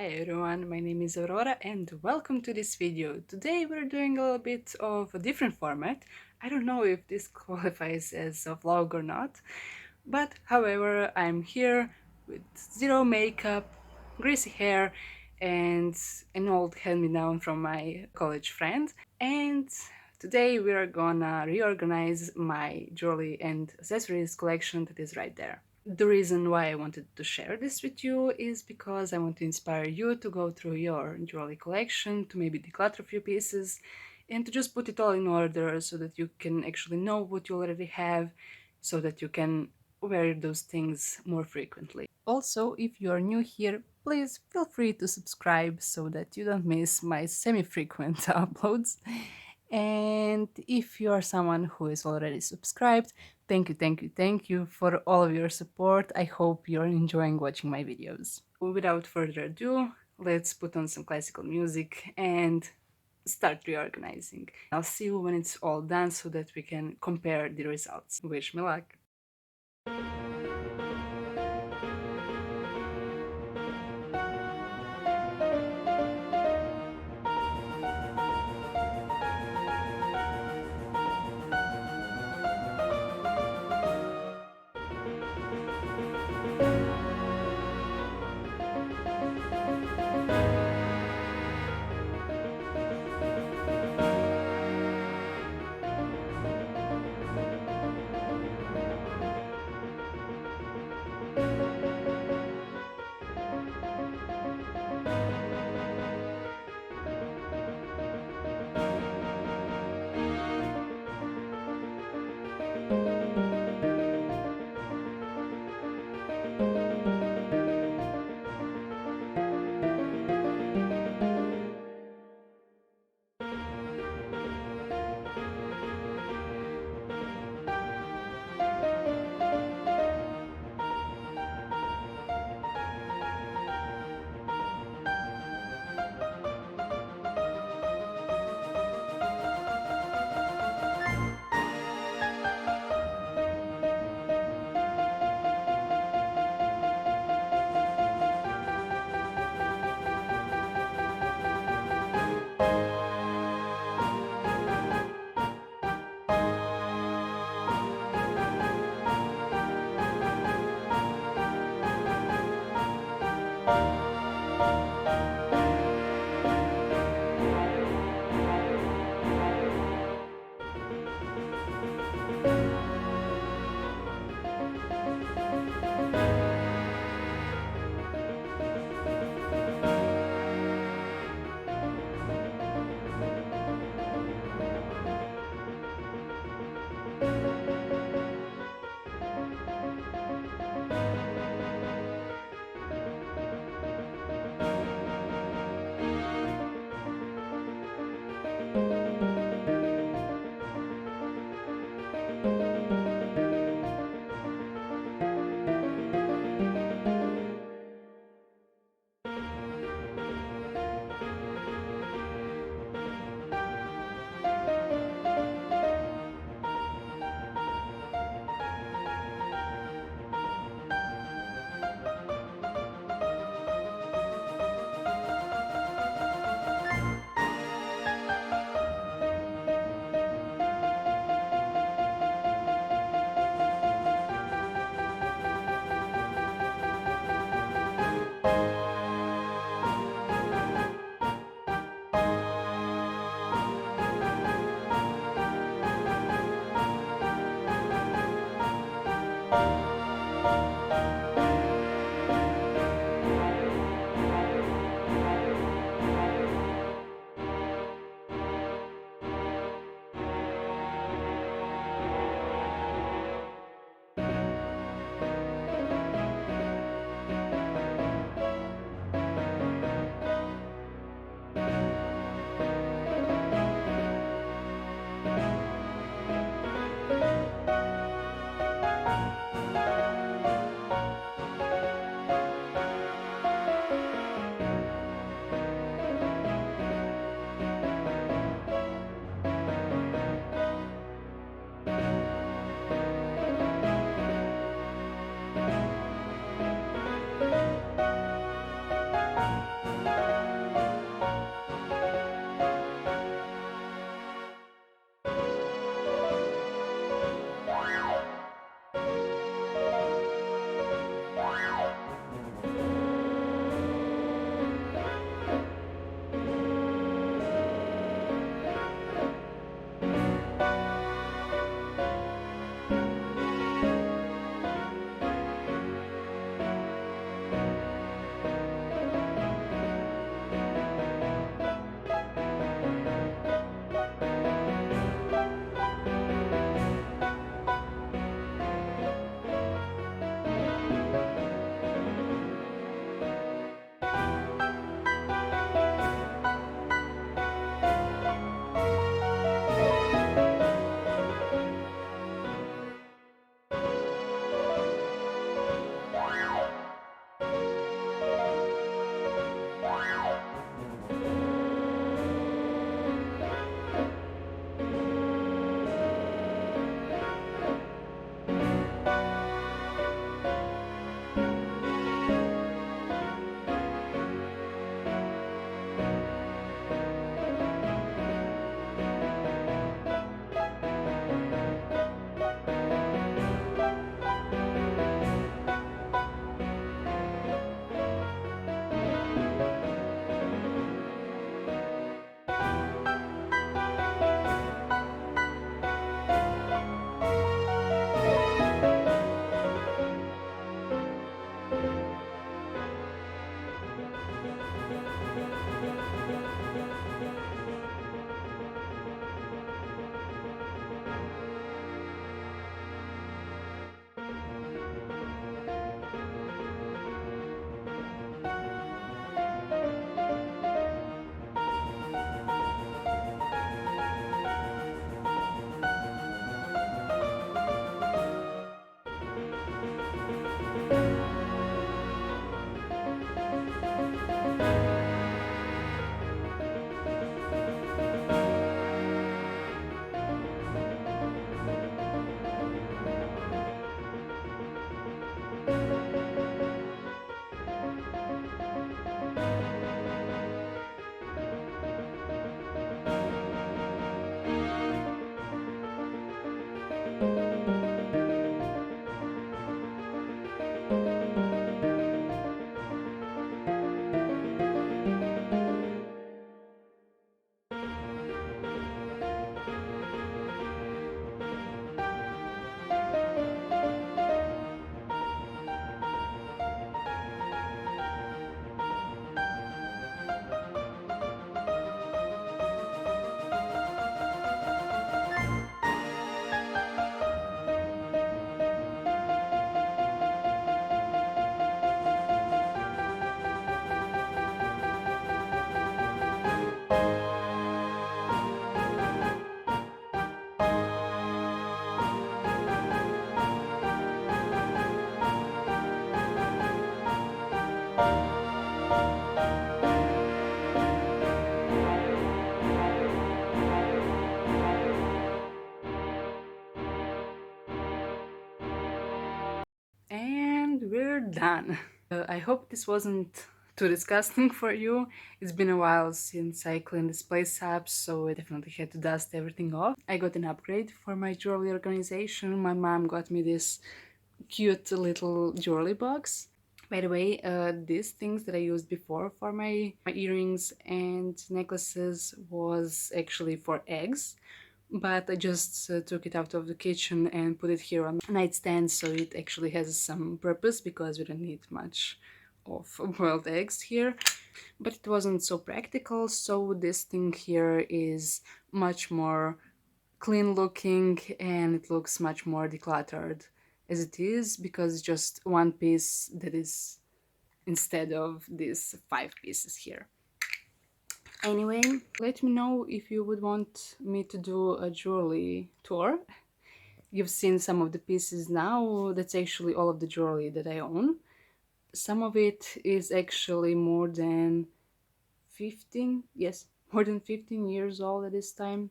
Hi everyone, my name is Aurora and welcome to this video. Today we're doing a little bit of a different format. I don't know if this qualifies as a vlog or not, but however, I'm here with zero makeup, greasy hair, and an old hand-me-down from my college friend. And today we are gonna reorganize my jewelry and accessories collection that is right there. The reason why I wanted to share this with you is because I want to inspire you to go through your jewelry collection, to maybe declutter a few pieces, and to just put it all in order so that you can actually know what you already have, so that you can wear those things more frequently. Also, if you are new here, please feel free to subscribe so that you don't miss my semi-frequent uploads. And if you are someone who is already subscribed, thank you for all of your support. I hope you're enjoying watching my videos. Without further ado, let's put on some classical music and start reorganizing. I'll see you when it's all done so that we can compare the results. Wish me luck! And we're done. I hope this wasn't too disgusting for you. It's been a while since I cleaned this place up, so I definitely had to dust everything off. I got an upgrade for my jewelry organization. My mom got me this cute little jewelry box. By the way, these things that I used before for my earrings and necklaces was actually for eggs, but I just took it out of the kitchen and put it here on nightstand, so it actually has some purpose because we don't need much of boiled eggs here. But it wasn't so practical, so this thing here is much more clean looking and it looks much more decluttered as it is, because it's just one piece that is instead of these 5 pieces here. Anyway, let me know if you would want me to do a jewelry tour. You've seen some of the pieces now. That's actually all of the jewelry that I own. Some of it is actually more than 15, yes, more than 15 years old at this time.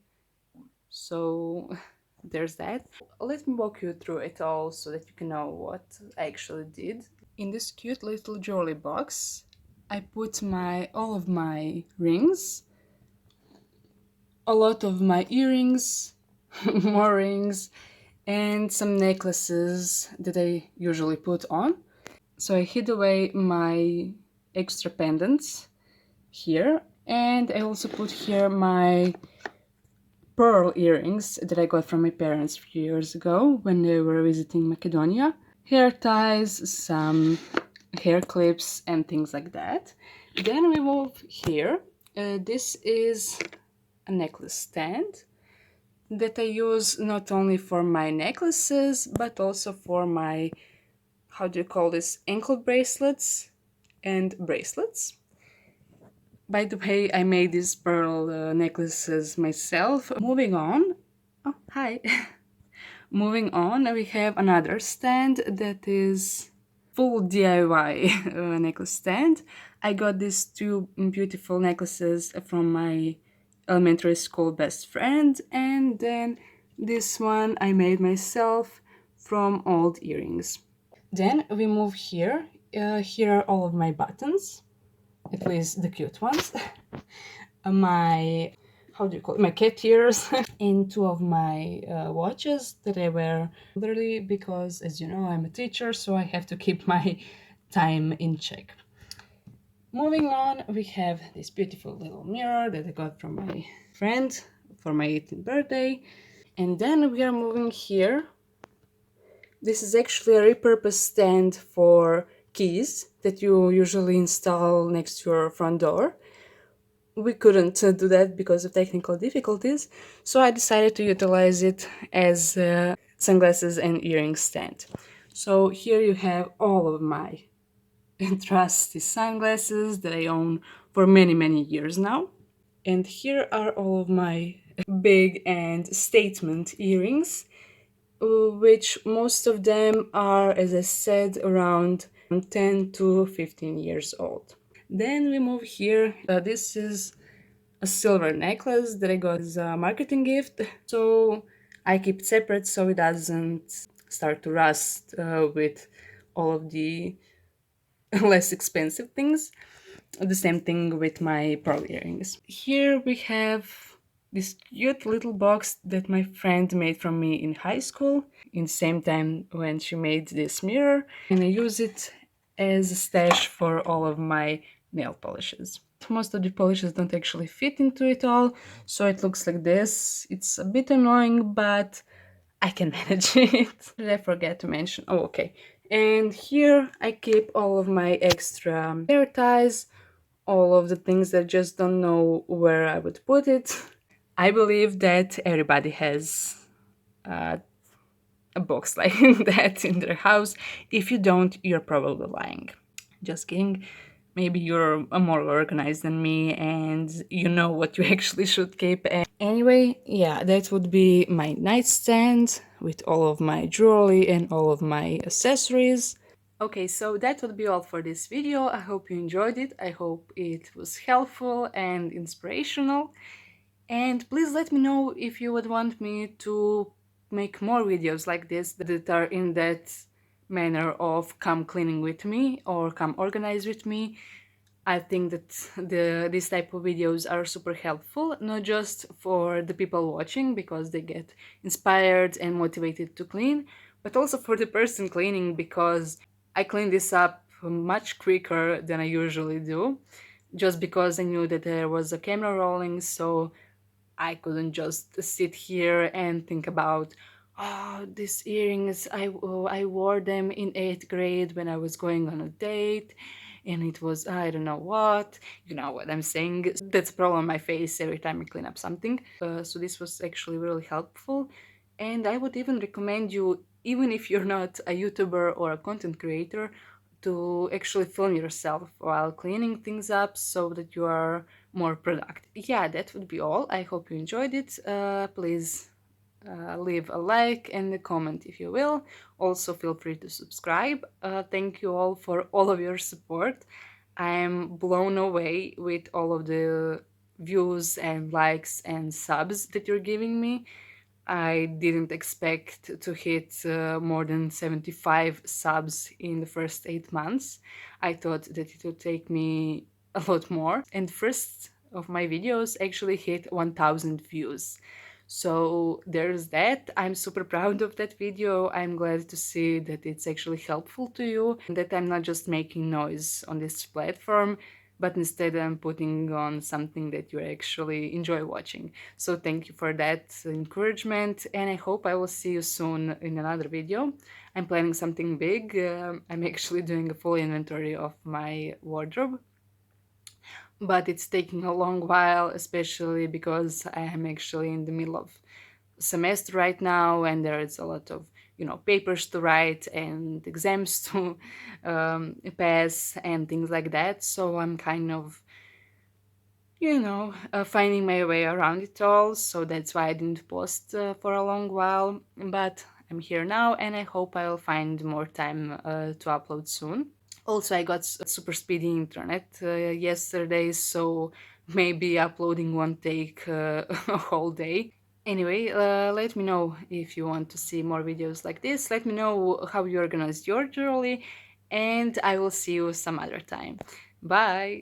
So there's that. Let me walk you through it all so that you can know what I actually did. In this cute little jewelry box, I put all of my rings, a lot of my earrings, more rings, and some necklaces that I usually put on. So I hid away my extra pendants here, and I also put here my pearl earrings that I got from my parents a few years ago when they were visiting Macedonia. Hair ties, some hair clips, and things like that. Then we move here. This is a necklace stand that I use not only for my necklaces but also for my, how do you call this, ankle bracelets and bracelets. By the way, I made these pearl necklaces myself. Moving on. Oh, hi. Moving on, we have another stand that is full DIY necklace stand. I got these 2 beautiful necklaces from my elementary school best friend, and then this one I made myself from old earrings. Then we move here. Here are all of my buttons, at least the cute ones. My, how do you call it, my cat ears, and 2 of my watches that I wear regularly because, as you know, I'm a teacher, so I have to keep my time in check. Moving on, we have this beautiful little mirror that I got from my friend for my 18th birthday. And then we are moving here. This is actually a repurposed stand for keys that you usually install next to your front door. We couldn't do that because of technical difficulties, so I decided to utilize it as a sunglasses and earring stand. So here you have all of my trusty sunglasses that I own for many years now. And here are all of my big and statement earrings, which most of them are, as I said, around 10 to 15 years old. Then we move here. This is a silver necklace that I got as a marketing gift. So I keep it separate so it doesn't start to rust with all of the less expensive things. The same thing with my pearl earrings. Here we have this cute little box that my friend made for me in high school, in the same time when she made this mirror, and I use it as a stash for all of my nail polishes. Most of the polishes don't actually fit into it all, so it looks like this. It's a bit annoying, but I can manage it. Did I forget to mention? Oh, okay. And here I keep all of my extra hair ties, all of the things that I just don't know where I would put it. I believe that everybody has a box like that in their house. If you don't, you're probably lying. Just kidding. Maybe you're more organized than me and you know what you actually should keep. Anyway, yeah, that would be my nightstand with all of my jewelry and all of my accessories. Okay, so that would be all for this video. I hope you enjoyed it. I hope it was helpful and inspirational. And please let me know if you would want me to make more videos like this that are in that manner of come cleaning with me or come organize with me. I think that these type of videos are super helpful, not just for the people watching because they get inspired and motivated to clean, but also for the person cleaning because I clean this up much quicker than I usually do, just because I knew that there was a camera rolling, so I couldn't just sit here and think about, oh, these earrings, I wore them in 8th grade when I was going on a date, and it was, I don't know what, you know what I'm saying. That's a problem I face every time I clean up something. So this was actually really helpful, and I would even recommend you, even if you're not a YouTuber or a content creator, to actually film yourself while cleaning things up so that you are more productive. Yeah, that would be all. I hope you enjoyed it. Please leave a like and a comment if you will. Also, feel free to subscribe. Thank you all for all of your support. I am blown away with all of the views and likes and subs that you're giving me. I didn't expect to hit more than 75 subs in the first 8 months. I thought that it would take me a lot more. And first of my videos actually hit 1000 views. So there's that. I'm super proud of that video. I'm glad to see that it's actually helpful to you and that I'm not just making noise on this platform, but instead I'm putting on something that you actually enjoy watching. So thank you for that encouragement, and I hope I will see you soon in another video. I'm planning something big. I'm actually doing a full inventory of my wardrobe, but it's taking a long while, especially because I am actually in the middle of semester right now and there is a lot of papers to write and exams to pass and things like that, so I'm kind of finding my way around it all, so that's why I didn't post for a long while, but I'm here now and I hope I'll find more time to upload soon. Also, I got super speedy internet yesterday, so maybe uploading won't take a whole day. Anyway, let me know if you want to see more videos like this. Let me know how you organized your journal, and I will see you some other time. Bye!